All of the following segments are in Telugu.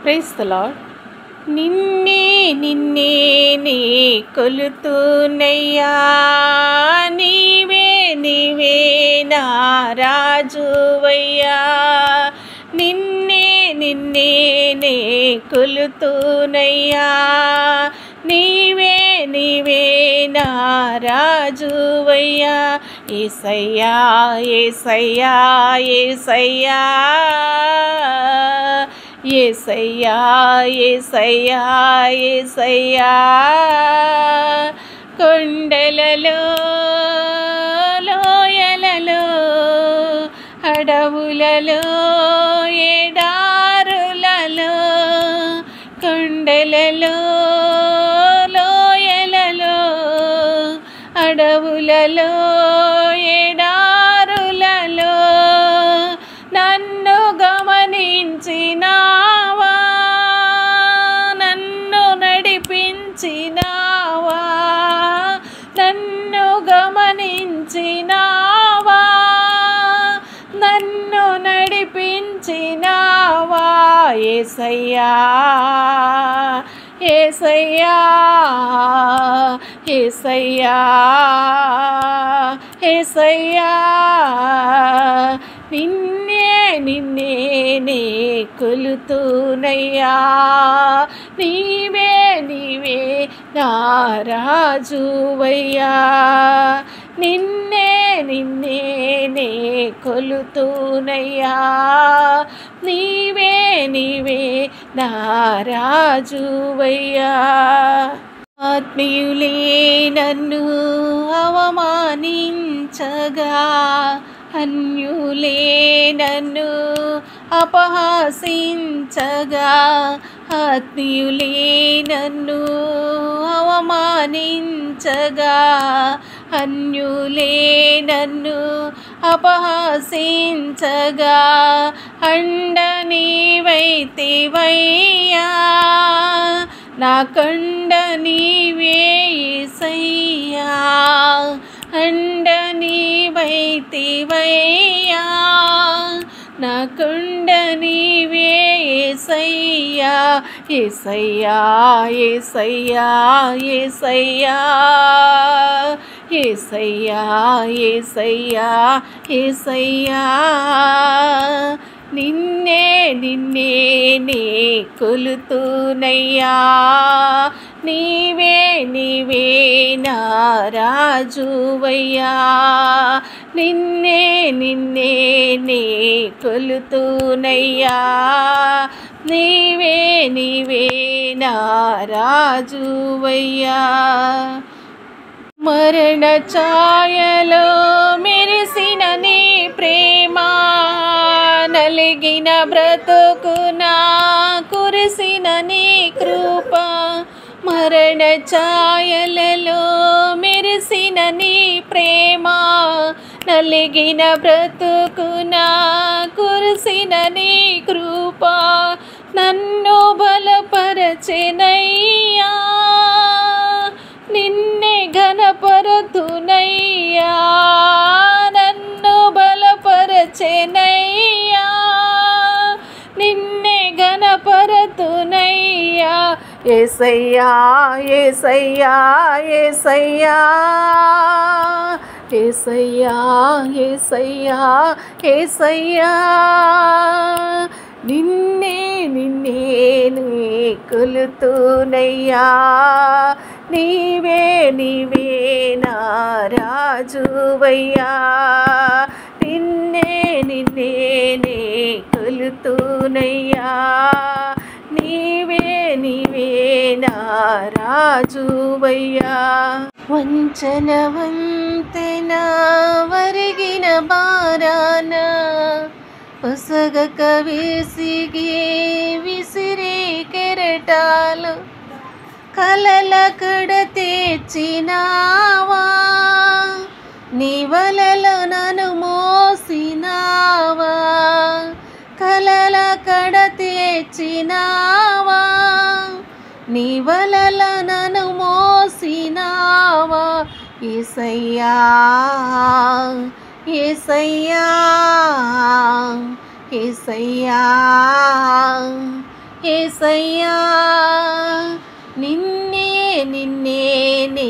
Praise the lord. నిన్నే నిన్నే నే కొలుతున్నయ్యా, నీవే నీవే నా రాజువయ్యా. నిన్నే నిన్నే నే కొలుతున్నయ్యా, నీవే నీవే నా రాజువయ్యా. యేసయ్యా యేసయ్యా యేసయ్యా, యేసయ్యా యేసయ్యా యేసయ్యా. కొండలలో లోయలలో అడవులలో ఎడారులలో, కొండలలో లోయలలో అడవులలో ఎడారులలో నన్ను గమనించినావా, నన్ను నడిపించినావా, నన్ను గమనించినావా, నన్ను నడిపించినావా. యేసయ్యా యేసయ్యా యేసయ్యా యేసయ్యా. నిన్నే నిన్నే నే కొలుతున్నయ్యా, నీవే నీవే నా రాజువయ్యా. నిన్నే నిన్నే నే కొలుతున్నయ్యా, నీవే నీవే నా రాజువయ్యా. ఆత్మీయులే నన్ను అవమానించగా, అన్యులే నన్ను అపహాసించగా, ఆత్మీయులే నన్ను అవమానించగా, అన్యులే నన్ను అపహాసించగా, అండ నీవైతివయ్యా, నా కండ నీవే యేసయ్యా, అండ నీవైతివయ్యా, నా కండ నీవే యేసయ్యా. యేసయ్యా యేసయ్యా యేసయ్యా యేసయ్యా యేసయ్యా యేసయ్యా. నిన్నే నిన్నే నే కొలుతున్నయ్యా, నీవే నీవే నా రాజువయ్యా. నిన్నే నిన్నే నే కొలుతున్నయ్యా, నీవే నీవే నా రాజువయ్యా. మరణ ఛాయలో మెరిసిన నీ ప్రేమ, నలిగిన బ్రతుకున కురిసిన నీ కృప, మరణ ఛాయలలో మెరిసిన నీ ప్రేమ, నలిగిన బ్రతుకున కురిసిన నీ కృప, నన్ను బలపరచెనయ్యా, నిన్నే ఘనపరతునయ్యా, నన్ను బలపరచెనయ్యా, నిన్నే ఘనపరతునయ్యా. యేసయ్యా యేసయ్యా యేసయ్యా యేసయ్యా యేసయ్యా యేసయ్యా. నిన్నే నిన్నే నే కొలుతున్నయ్యా, నీవే నీవే నా రాజువయ్యా. నిన్నే నిన్నే నే కొలుతున్నయ్యా, నీవే నీవే నా రాజువయ్యా. వంచన వంతెన వరిగిన బారాన, పొసగక విసిగి విసిరి కెరటాలు, కలల కడ తెచ్చినావా, నీ వలలో నన్ను మోసినావా, కలల కడ తెచ్చినావా, నీ వలలో నన్ను మోసినావా. యేసయ్యా యేసయ్యా యేసయ్యా యేసయ్యా నిన్నే నిన్నే నే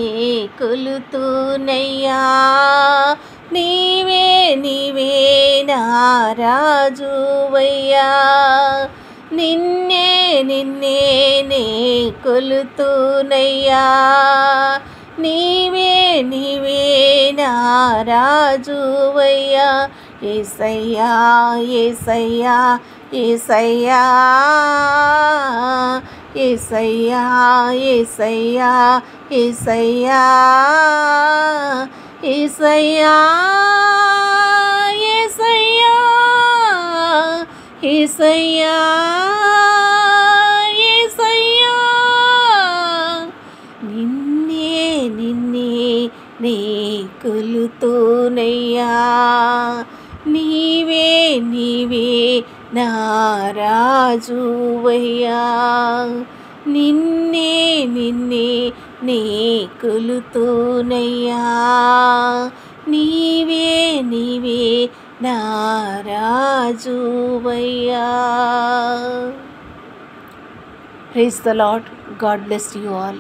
కొలుతునయ్యా నీవే నీవే నా రాజువయ్యా నిన్నే నిన్నే నే కొలుతునయ్యా నీవే నీవే నా రాజువయ్యా యేసయ్యా యేసయ్యా యేసయ్యా యేసయ్యా యేసయ్యా యేసయ్యా యేసయ్యా యేసయ్యా యేసయ్యా యేసయ్యా నిన్నే నిన్నే నే కొలుతునయ్యా నీవే నీవే నా రాజువయ్యా నిన్నే నిన్నే నే కొలుతునయ్యా నీవే నీవే నా రాజువయ్యా. Praise the Lord. God bless you all.